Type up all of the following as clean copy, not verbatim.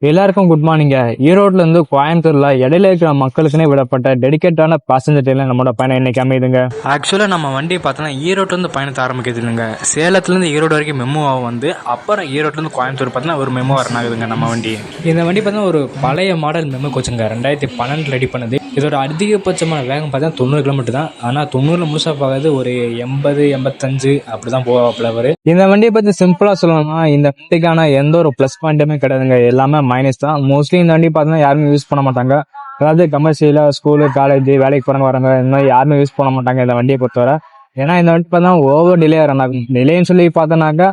எல்லாருக்கும் குட் மார்னிங்க. ஈரோட்ல இருந்து கோயம்புத்தூர்ல இடையில இருக்கிற மக்களுக்குன்னே விடப்பட்ட டெடிகேட்டான பேசஞ்சர் ட்ரெயின்ல நம்மளோட பயணம் இன்னைக்கு அமையுதுங்க. ஆக்சுவலாக நம்ம வண்டியை பார்த்தோன்னா ஈரோட்லேருந்து பயணத்தை ஆரம்பிக்கிறது இல்லைங்க. சேலத்துலேருந்து ஈரோடு வரைக்கும் மெமோவாக வந்து அப்புறம் ஈரோட்லேருந்து கோயம்புத்தூர் பார்த்தோன்னா ஒரு மெமோ ரன் ஆகுதுங்க நம்ம வண்டி. இந்த வண்டி பார்த்தீங்கன்னா ஒரு பழைய மாடல் மெமோ கோச்சுங்க. 2012 ரெடி பண்ணது. இதோட அதிகபட்சமான வேகம் பார்த்தீங்கன்னா 90 கிலோமீட்டர் தான். ஆனால் 90 முழுசாக போகாது, ஒரு 80 85 அப்படி தான் போவாப்புல அவர். இந்த வண்டியை பத்தி சிம்பிளா சொல்லணும்னா இந்த வண்டிக்கான எந்த ஒரு பிளஸ் பாயிண்ட்டுமே கிடையாதுங்க. எல்லாமே மைனஸ் தான். மோஸ்ட்லி இந்த வண்டி பார்த்தீங்கன்னா யாருமே யூஸ் பண்ண மாட்டாங்க. அதாவது கமர்ஷியலா ஸ்கூலு காலேஜ் வேலைக்கு போறவங்க வராங்க இந்த மாதிரி யாருமே யூஸ் பண்ண மாட்டாங்க இந்த வண்டியை பொறுத்தவரை. ஏன்னா இந்த வண்டி பார்த்தா ஓவர் டிலே ரன் ஆகும். டிலேன்னு சொல்லி பார்த்தோன்னாக்கா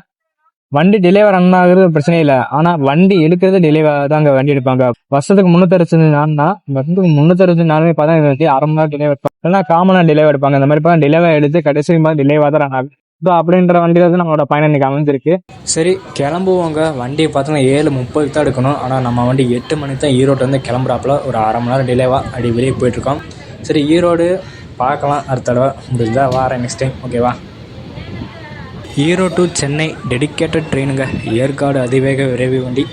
வண்டி டிலேவா ரன் ஆகுறது பிரச்சனை இல்லை. ஆனா வண்டி எடுக்கிறது டிலேவா தாங்க வண்டி எடுப்பாங்க. வருஷத்துக்கு 365 நாள்னா வருஷத்துக்கு 365 நாளுமே பார்த்தா இந்த வண்டி அரை மணி நேரம் டிலே எடுப்பாங்க, இல்லைன்னா காமனா டிலேவா எடுப்பாங்க. இந்த மாதிரி பார்த்தா டிலேவா எடுத்து கடைசி மாதிரி டிலேவா தான் ரன் ஆகும். ஸோ அப்படின்ற வண்டியில வந்து நம்மளோட பயணம் இன்னைக்கு அமைஞ்சிருக்கு. சரி கிளம்புவோங்க. வண்டியை பார்த்தோன்னா 7:30 தான் எடுக்கணும். ஆனால் நம்ம வண்டி 8 மணிக்கு தான் ஈரோட்லேருந்து கிளம்புறாப்புல. ஒரு அரை மணி நேரம் டிலேவாக அப்படி வெளியே போயிட்டுருக்கோம். சரி ஈரோடு பார்க்கலாம் அடுத்த தடவை முடிஞ்சா வாரேன் நெக்ஸ்ட் டைம். ஓகேவா? ஈரோடு டு சென்னை டெடிக்கேட்டட் ட்ரெயினுங்க. ஏற்காடு அதிவேக விரைவு வண்டி.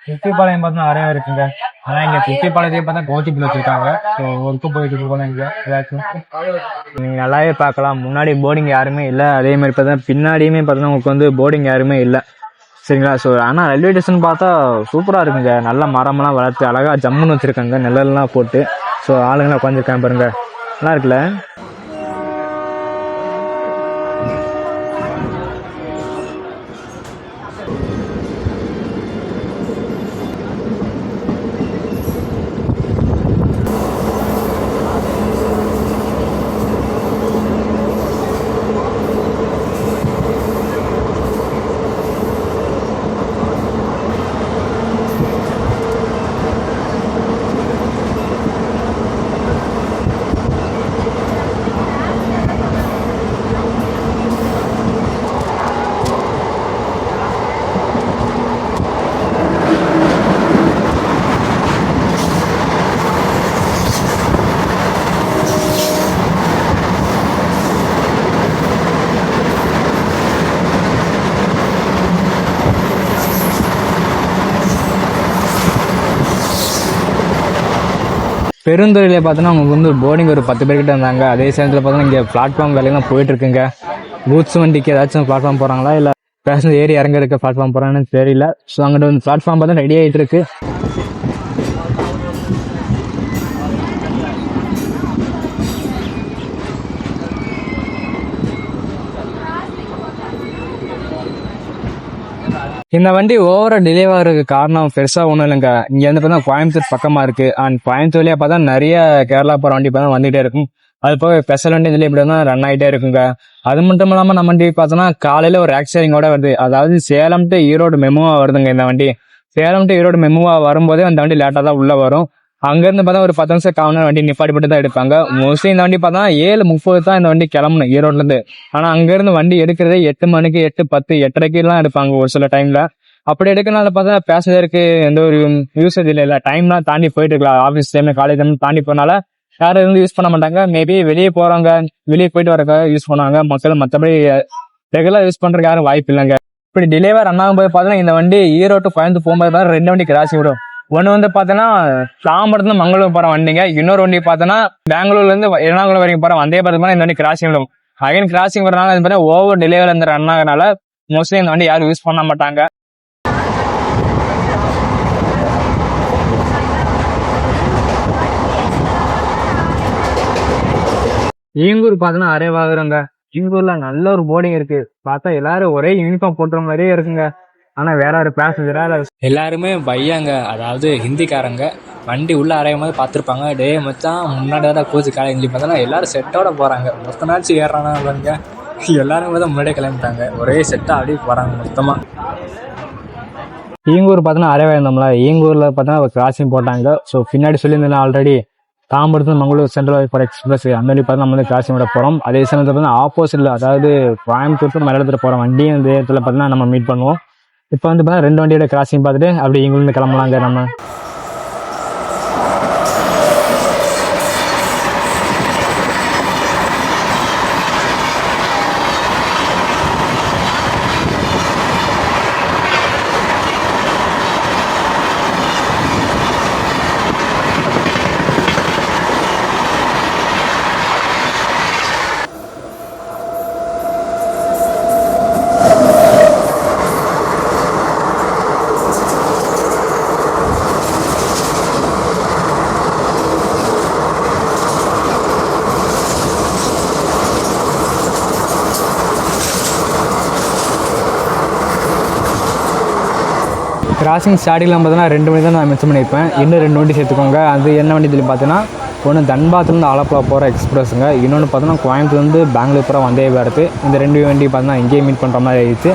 திருச்சிபாளையம் பார்த்தா நிறைய இருக்குங்க. ஆனா இங்க திருச்சிபாளையத்தையே பார்த்தா கோச்சிப்பில் வச்சிருக்காங்க. ஸோ ஒர்க்கு போயிட்டு இருக்கோம் இங்க ஏதாச்சும் நீங்க நல்லாவே பார்க்கலாம். முன்னாடி போர்டிங் யாருமே இல்லை. அதே மாதிரி பார்த்தா பின்னாடியுமே பார்த்தீங்கன்னா உங்களுக்கு வந்து போர்டிங் யாருமே இல்லை. சரிங்களா? ஸோ ஆனால் ரயில்வே ஸ்டேஷன் பார்த்தா சூப்பராக இருக்குங்க. நல்லா மரமெல்லாம் வளர்த்து அழகா ஜம்முன்னு வச்சிருக்காங்க, நிழல்லாம் போட்டு. ஸோ ஆளுங்களாம் உட்காந்துருக்காங்க பாருங்க, நல்லா இருக்குல்ல. பெருந்துறையில பார்த்தோன்னா அவங்க வந்து போர்டிங் ஒரு 10 பேர்கிட்ட இருந்தாங்க. அதே சமயத்தில் பார்த்தோன்னா இங்கே பிளாட்ஃபார்ம் வேலையெல்லாம் போயிட்டு இருக்குங்க. கூட்ஸ் வண்டிக்கு ஏதாச்சும் பிளாட்ஃபார்ம் போகிறாங்களா இல்லை பேசஞ்சர் ஏறி இறங்க இருக்க பிளாட்ஃபார்ம் போகிறாங்கன்னு தெரியல. ஸோ அங்கிட்ட வந்து பிளாட்ஃபார்ம் பார்த்தா ரெடி ஆகிட்டு இருக்கு. இந்த வண்டி ஓவரா டிலே ஆகிறதுக்கு காரணம் பெருசா ஒன்றும் இல்லைங்க. இங்க வந்து பார்த்தா கோயம்புத்தூர் பக்கமா இருக்கு. அண்ட் கோயம்புத்தூர்லயே பார்த்தா நிறைய கேரளா போற வண்டி பார்த்தா வந்துட்டே இருக்கும். அது போக ஸ்பெஷல் வண்டி இதுல இப்படி தான் ரன் ஆகிட்டே இருக்குங்க. அது மட்டும் இல்லாம நம்ம வண்டி பார்த்தோம்னா காலையில ஒரு ஆக்சிடென்டோட வருது. அதாவது சேலம் டு ஈரோடு மெமுவா வருதுங்க இந்த வண்டி. சேலம் டு ஈரோடு மெமுவா வரும்போதே அந்த வண்டி லேட்டா தான் உள்ள வரும். அங்க இருந்து பார்த்தா ஒரு 10 நிமிஷம் காவன வண்டி நிப்பாட்டி போட்டு தான் எடுப்பாங்க. மோஸ்ட்லி இந்த வண்டி பார்த்தா 7:30 தான் இந்த வண்டி கிளம்பணும் ஈரோட்ல இருந்து. ஆனா அங்க இருந்து வண்டி எடுக்கிறதே 8 மணிக்கு 8:10 8:30 எல்லாம் எடுப்பாங்க ஒரு சில டைம்ல. அப்படி எடுக்கனால பார்த்தா பேசஞ்சருக்கு எந்த ஒரு யூசேஜ் இல்லை. டைம்லாம் தாண்டி போயிட்டு இருக்கலாம். ஆஃபீஸ் டைம் காலேஜ் டைம் தாண்டி போனால யாரும் இருந்து யூஸ் பண்ண மாட்டாங்க. மேபி வெளியே போறவங்க வெளியே போயிட்டு வரக்காக யூஸ் பண்ணுவாங்க மக்கள். மற்றபடி ரெகுலர் யூஸ் பண்றதுக்கு யாரும் வாய்ப்பு இல்லைங்க. இப்படி டிலேவா ரன் ஆகும்போது பார்த்தீங்கன்னா இந்த வண்டி ஈரோடு கோயம்புத்தூர் போகும்போது பார்த்தா 2 வண்டி கிராசி விடும். ஒன்று வந்து பார்த்தோன்னா தாம்பரத்துல மங்களூர் போற வண்டிங்க. இன்னொரு வண்டி பார்த்தோன்னா பெங்களூர்ல இருந்து எர்ணாகுளம் வரைக்கும் போற வந்தே பார்த்து இந்த வண்டி கிராசிங் விடும். அகைன் கிராசிங் வரனால ஓவர் டிலேவரில் இருந்து ரன் ஆகிறனால மோஸ்ட்லி இந்த வண்டி யாரும் யூஸ் பண்ண மாட்டாங்க. ஈங்கூர் பார்த்தோன்னா அரே வாங்குறோங்க. ஈங்கூர்ல நல்ல ஒரு போர்டிங் இருக்கு. பார்த்தா எல்லாரும் ஒரே யூனிஃபார்ம் போட்டுற மாதிரியே இருக்குங்க. ஆனா வேற ஒரு பேசஞ்சரா எல்லாருமே பையாங்க, அதாவது ஹிந்திக்காரங்க. வண்டி உள்ள அறையும் போது பார்த்துருப்பாங்க, டே மச்சான் முன்னாடி தான் கோச்சு காலேஜ் சொல்லி பார்த்தோன்னா எல்லாரும் செட்டோட போகிறாங்க. மொத்த நாச்சு ஏறானா பாருங்க, எல்லாரும் தான் முன்னாடியே கிளம்பிட்டாங்க. ஒரே செட்டாக அப்படியே போகிறாங்க மொத்தமாக. ஈங்கூர் பார்த்தோன்னா அரைவா இருந்தோம்ல, ஈங்கூர்ல பார்த்தோன்னா ஒரு கிராசிங் போட்டாங்க. ஸோ பின்னாடி சொல்லியிருந்தேன் ஆல்ரெடி, தாம்பரத்து மங்களூர் சென்ட்ரல் ஃபார் எக்ஸ்பிரஸ் அந்த மாதிரி பார்த்தா நம்ம வந்து கிராசிங் விட போகிறோம். அதே சமயத்தில் பார்த்தீங்கன்னா ஆப்போசிட்ல, அதாவது கோயம்புத்தூர் மலையாளத்தில் போகிற வண்டியும் இந்த இடத்துல பார்த்தீங்கன்னா நம்ம மீட் பண்ணுவோம். இப்போ வந்து பார்த்தா 2 வண்டியோட கிராசிங் பார்த்துட்டு அப்படி இங்கிருந்து கிளம்பலாங்க நம்ம. கிராசிங் ஸ்டார்டிங்கில் பார்த்தீங்கன்னா 2 வண்டி தான் நான் மென்ஷன் பண்ணியிருப்பேன். இன்னும் 2 வண்டி சேர்த்துக்கோங்க. அது என்ன வண்டி சொல்லி பார்த்தீங்கன்னா, ஒன்று தன்பாத்லேருந்து ஆலப்புழா போகிற எக்ஸ்பிரஸுங்க, இன்னொன்று பார்த்தோன்னா கோயம்புத்தூர்லேருந்து பெங்களூர் போகிற வந்தே பாரத். இந்த 2 வண்டி பார்த்தீங்கன்னா இங்கேயே மீட் பண்ணுற மாதிரி ஆயிடுச்சு.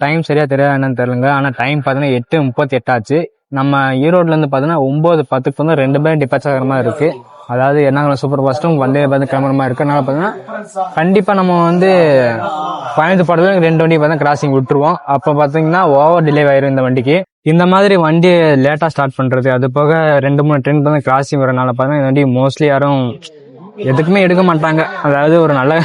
டைம் சரியாக தெரியாது என்னன்னு தெரியலங்க. ஆனால் டைம் பார்த்தீங்கன்னா 8:38 ஆச்சு. நம்ம ஈரோட்லேருந்து பார்த்தீங்கன்னா 9:10க்கு வந்து 2 பேரும் டிபார்ச் ஆகிற மாதிரி இருக்குது. அதாவது என்ன சூப்பர் ஃபாஸ்ட்டும் வந்தே பார்த்து கிளம்புற மாதிரி இருக்குது. அதனால பார்த்தீங்கன்னா கண்டிப்பாக நம்ம வந்து கோயம்புத்தூர் படத்துல 2 வண்டி பார்த்தா கிராசிங் விட்டுருவோம். அப்போ பார்த்தீங்கன்னா ஓவர் டிலே ஆயிரும் இந்த வண்டிக்கு. இந்த மாதிரி வண்டி லேட்டாக ஸ்டார்ட் பண்ணுறது, அது போக 2-3 ட்ரெயின் பார்த்தா கிராசிங் வரனால பார்த்தீங்கன்னா இந்த வண்டி மோஸ்ட்லி யாரும் எதுக்குமே எடுக்க மாட்டாங்க. அதாவது ஒரு நல்ல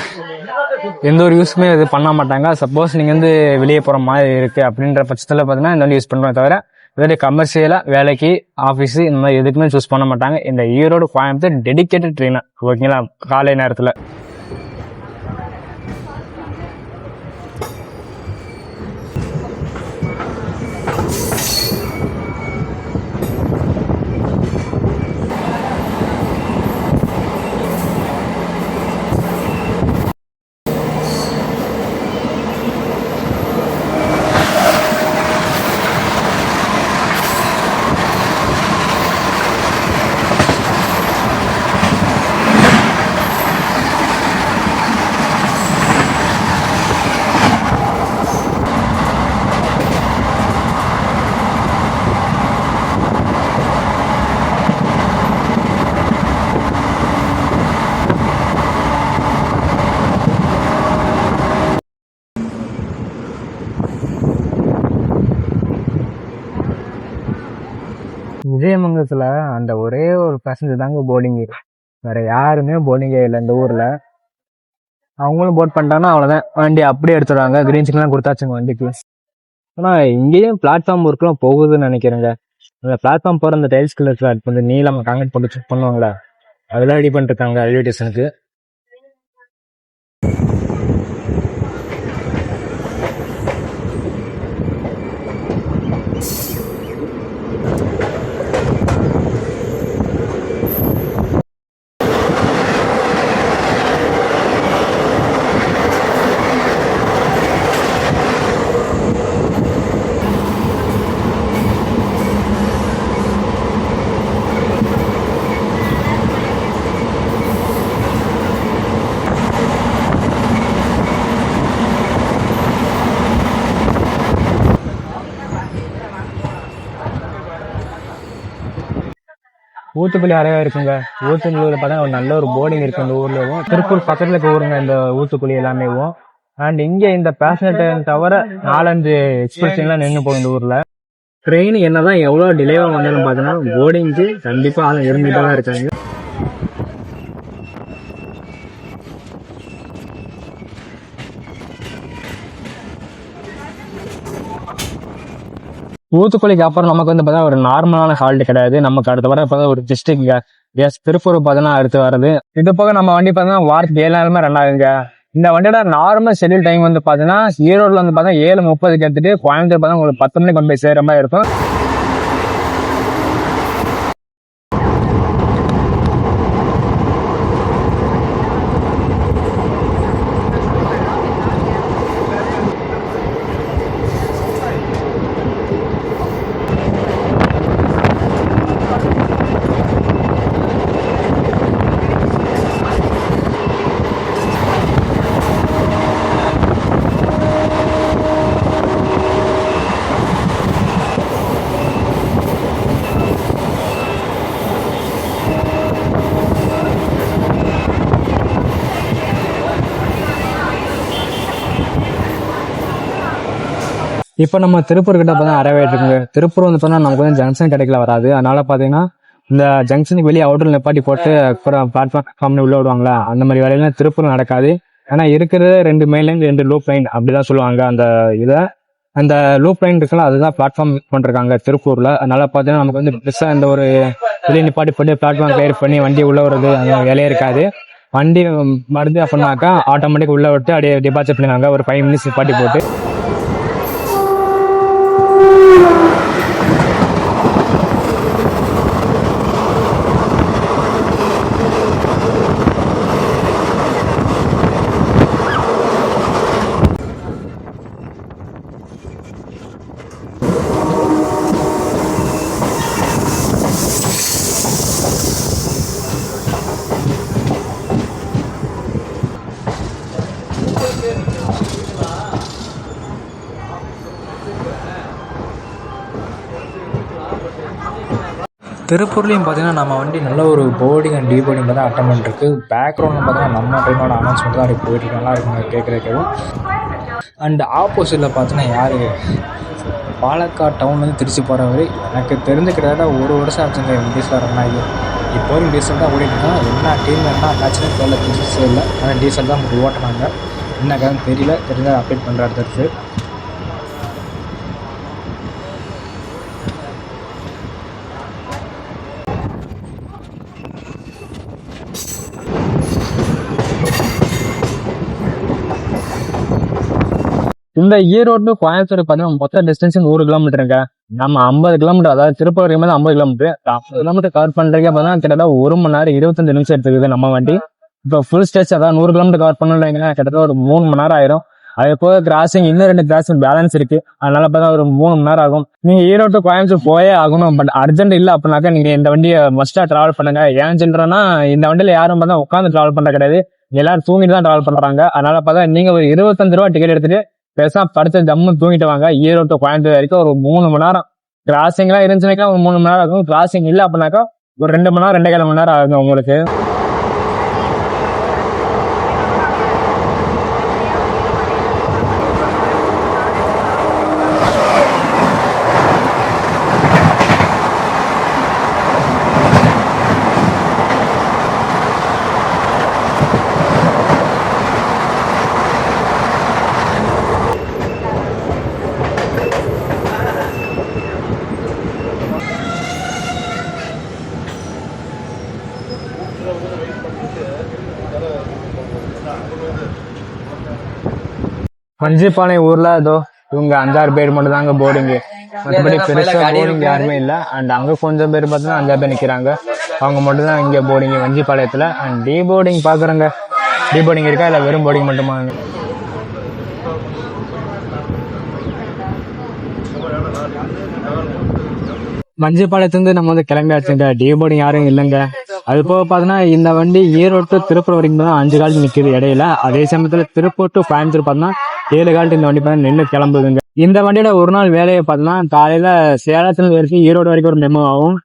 எந்த ஒரு யூஸுமே இது பண்ண மாட்டாங்க. சப்போஸ் நீங்கள் வந்து வெளியே போகிற மாதிரி இருக்குது அப்படின்ற பட்சத்தில் பார்த்தீங்கன்னா இந்த வண்டி யூஸ் பண்ணுறோம். தவிர இதோடைய கமர்ஷியலாக வேலைக்கு ஆஃபீஸு இந்த மாதிரி எதுக்குமே சூஸ் பண்ண மாட்டாங்க. இந்த ஈரோடு கோயம்புத்தூர் டெடிக்கேட்டட் ட்ரெயினர், ஓகேங்களா, காலை நேரத்தில். விஜயமங்கலத்தில் அந்த ஒரே ஒரு பேசஞ்சர் தாங்க போர்டிங்கு, வேற யாருமே போர்டிங்கே இல்லை இந்த ஊரில். அவங்களும் போட் பண்ணிட்டாங்கன்னா அவ்வளோதான், வண்டி அப்படியே எடுத்துடுவாங்க. கிரீன் சிக்னலாம் கொடுத்தாச்சுங்க வண்டிக்கு. ஆனால் இங்கேயும் பிளாட்ஃபார்ம் ஒர்க்லாம் போகுதுன்னு நினைக்கிறேங்க. அந்த பிளாட்ஃபார்ம் போகிற அந்த டைல்ஸ் கலர் ஃபிளாட் வந்து நீளம் காங்கிரீட் போட்டு செக் பண்ணுவாங்களா, அதெல்லாம் ரெடி பண்ணிருக்காங்க ரயில்வே ஸ்டேஷனுக்கு. ஊத்துக்குழி அறையா இருக்குங்க. ஊத்துக்குழியில் பார்த்தா ஒரு நல்ல ஒரு போர்டிங் இருக்கு இந்த ஊர்லவும். திருப்பூர் பக்கத்துல இருக்க ஊருங்க இந்த ஊத்துக்குழி எல்லாமேவும். அண்ட் இங்க இந்த பேசஞ்சர் ட்ரெயின் தவிர 4-5 எக்ஸ்பிரஸ் எல்லாம் நின்று போகும் இந்த ஊர்ல. ட்ரெயின் என்னதான் எவ்வளவு டிலேவா வந்தாலும் பார்த்தீங்கன்னா போர்டிங்க்கு கண்டிப்பா ஆளும் இருந்துட்டு தான் இருக்காங்க. தூத்துக்குடிக்கு அப்புறம் நமக்கு வந்து பார்த்தா ஒரு நார்மலான ஹால்ட் கிடையாது. நமக்கு அடுத்த வர பார்த்தா ஒரு டிஸ்ட்ரிக்ட்ங்க. எஸ் திருப்பூர் பார்த்தோன்னா அடுத்து வருது. இது போக நம்ம வண்டி பார்த்தோன்னா வாரத்துக்கு 7 நாளுமே ரன் ஆகுங்க. இந்த வண்டியோட நார்மல் ஷெட்யூல் டைம் வந்து பார்த்தீங்கன்னா ஈரோடுல வந்து பார்த்தா 7:30க்கு எடுத்துட்டு கோயம்புத்தூர் பார்த்தா உங்களுக்கு 10 மணிக்கு கொண்டு போய் சேர்ற மாதிரி இருக்கும். இப்போ நம்ம திருப்பூர் கிட்ட பார்த்தா அரைவேட் இருக்குங்க. திருப்பூர் வந்து பார்த்தா நமக்கு வந்து ஜங்ஷன் கிடைக்கல வராது. அதனால பார்த்தீங்கன்னா இந்த ஜங்ஷனுக்கு வெளியே அவுட்டர் நிப்பாட்டி போட்டு அப்புறம் பிளாட்ஃபார்ம் உள்ள விடுவாங்களா, அந்த மாதிரி வேலையெல்லாம் திருப்பூர் நடக்காது. ஏன்னா இருக்கிறது 2 மெயின் லைன் 2 லூப் லைன் அப்படிதான் சொல்லுவாங்க. அந்த லூப் லைன் இருக்குல்ல, அதுதான் பிளாட்ஃபார்ம் பண்ணிருக்காங்க திருப்பூர்ல. அதனால பார்த்தீங்கன்னா நமக்கு வந்து பெருசா இந்த ஒரு வெளியே நிப்பாட்டி போட்டு பிளாட்ஃபார்ம் கிளியர் பண்ணி வண்டி உள்ள வருது அந்த வேலையே இருக்காது. வண்டி மருந்து அப்படின்னாக்கா ஆட்டோமேட்டிக் உள்ள விட்டு அப்படியே டிபார்ச்சர் பண்ணிடுவாங்க ஒரு 5 மினிட்ஸ் நிப்பாட்டி போட்டு. திருப்பூர்லேயும் பார்த்தீங்கன்னா நம்ம வண்டி நல்ல ஒரு போர்டிங் அண்ட் டீபோர்டிங் தான் அட்டன் பண்ணிருக்கு. பேக்ரவுண்டில் பார்த்தீங்கன்னா நம்ம ட்ரெயினோட அனௌன்ஸ்மெண்ட் தான் அப்படி போயிட்டு நல்லா இருக்குங்க கேட்குறதுக்கும். அண்ட் ஆப்போசிட்டில் பார்த்தீங்கன்னா யார் பாலக்காடு டவுன்லேருந்து திருச்சி போகிற வரை எனக்கு தெரிஞ்ச கிட்டத்தட்ட 1 வருஷம் ஆச்சுங்க டீசல் ரன் ஆகி. இப்போ வரைக்கும் டீசல் தான் ஓடிட்டுருக்கோம். என்ன டீம் என்ன ஆச்சுன்னு தெரியல, டீசல் இல்லை. ஆனால் டீசல் தான் நமக்கு ஓட்டினாங்க. என்ன காரணம் தெரியல, தெரிஞ்சால் அப்டேட் பண்ணுற அடுத்தடுத்து. இந்த ஈரோடு கோயம்புத்தூர் பார்த்தீங்கன்னா மொத்த டிஸ்டன்ஸ் 100 கிலோமீட்டருங்க. நம்ம 50 கிலோமீட்டர், அதாவது திருப்பூர் வரைக்கும் 50 கிலோமீட்டர். 50 கிலோமீட்டர் கவர் பண்றதுக்கே பார்த்தீங்கன்னா கிட்டத்தட்ட 1 மணி நேரம் 25 நிமிஷம் எடுத்துக்குது நம்ம வண்டி. இப்போ ஃபுல் ஸ்டேஜ் அதாவது 100 கிலோமீட்டர் கவர் பண்ணலைங்கன்னா கிட்டத்தட்ட ஒரு 3 மணி நேரம் ஆயிரும். அது போக கிராசிங் இன்னும் 2 கிராசிங் பேலன்ஸ் இருக்கு. அதனால பார்த்தா ஒரு 3 மணி நேரம் ஆகும். நீங்க ஈரோடு கோயம்புத்தூர் போயே ஆகணும். பட் அர்ஜென்ட் இல்லை அப்படின்னாக்கா நீங்க இந்த வண்டியை மஸ்டா டிராவல் பண்ணுங்க. ஏன் சொல்றேன்னா இந்த வண்டியில யாரும் பார்த்தா உட்காந்து டிராவல் பண்ற கிடையாது, எல்லாரும் தூங்கிட்டு தான் டிராவல் பண்றாங்க. அதனால பார்த்தா நீங்க ஒரு 25 ரூபா டிக்கெட் எடுத்துட்டு பேசாம படுத்து ஜம்மு தூங்கிட்டு வாங்க. ஈரோடு கோயம்புத்தூர் வரைக்கும் ஒரு 3 மணி நேரம். கிராசிங் எல்லாம் இருந்துச்சுனாக்கா ஒரு 3 மணி நேரம் ஆகும். கிராசிங் இல்லை அப்படின்னாக்கா ஒரு 2 மணி நேரம் 2.25 மணி நேரம் ஆகும் உங்களுக்கு. வஞ்சிப்பாளையம் ஊர்ல இதோ இவங்க 5-6 பேர் மட்டும் தாங்க போர்டிங்கு. மற்றபடி பெருசா போர்டிங் யாருமே இல்ல. அண்ட் அங்க கொஞ்சம் பேர் பார்த்தீங்கன்னா 5 பேர் நிக்கிறாங்க. அவங்க மட்டும் தான் இங்க போர்டிங் வஞ்சிப்பாளையத்துல. அண்ட் டீ போர்டிங் பாக்குறேங்க. டீ போர்டிங் இருக்கா இல்ல வெறும் போர்டிங் மட்டுமா? வஞ்சிப்பாளையத்துலேருந்து நம்ம வந்து கிளம்பியாச்சுங்க. டீ போர்டிங் யாரும் இல்லைங்க. அது போக பார்த்தீங்கன்னா இந்த வண்டி ஈரோடு to திருப்பூர் வரைக்கும் தான் 5 கால் நிற்குது இடையில. அதே சமயத்துல திருப்பூர் to கோயம்புத்தூர் பார்த்தீங்கன்னா 7 கால் இந்த வண்டி பார்த்தா நின்று கிளம்புதுங்க. இந்த வண்டியோட ஒரு நாள் வேலையை பார்த்தீங்கன்னா காலையில சேலத்துல வரைக்கும் ஈரோடு வரைக்கும் ஒரு மெமோ ஆகும்.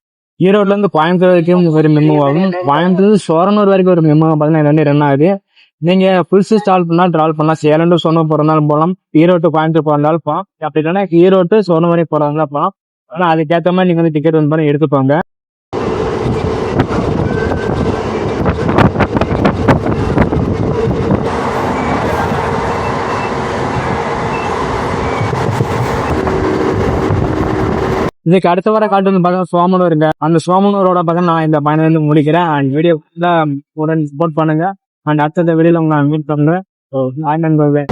ஈரோட்ல இருந்து கோயம்புத்தூர் வரைக்கும் ஒரு மெமோ ஆகும். கோயம்புத்தூர் சோரனூர் வரைக்கும் ஒரு மெமோ பார்த்தீங்கன்னா இந்த வண்டி ரன் ஆகுது. நீங்க ஃபுல்ஸ் டிராவல் பண்ணா டிராவல் பண்ணலாம். சேலம் டு சோனூர் போறதாலும் போகலாம், ஈரோடு to கோயம்புத்தூர் போறதாலும் போகலாம். அப்படி இல்லைன்னா ஈரோடு to சோனூர் வரைக்கும் போறதாலும் போகலாம். ஆனா அதுக்கேற்ற மாதிரி நீங்க வந்து டிக்கெட் வந்து பண்ணி எடுத்துக்கோங்க. இதுக்கு அடுத்த வர காட்டு வந்து பார்த்தா சோமனூருங்க. அந்த சோமனூரோட பார்த்தா நான் இந்த பயணம் வந்து முடிக்கிறேன். அண்ட் வீடியோ உடன் சப்போர்ட் பண்ணுங்க. அண்ட் அடுத்த வீடியோல உங்களை மீட் பண்ணுறேன். ஸோ நான் நண்பர்களே.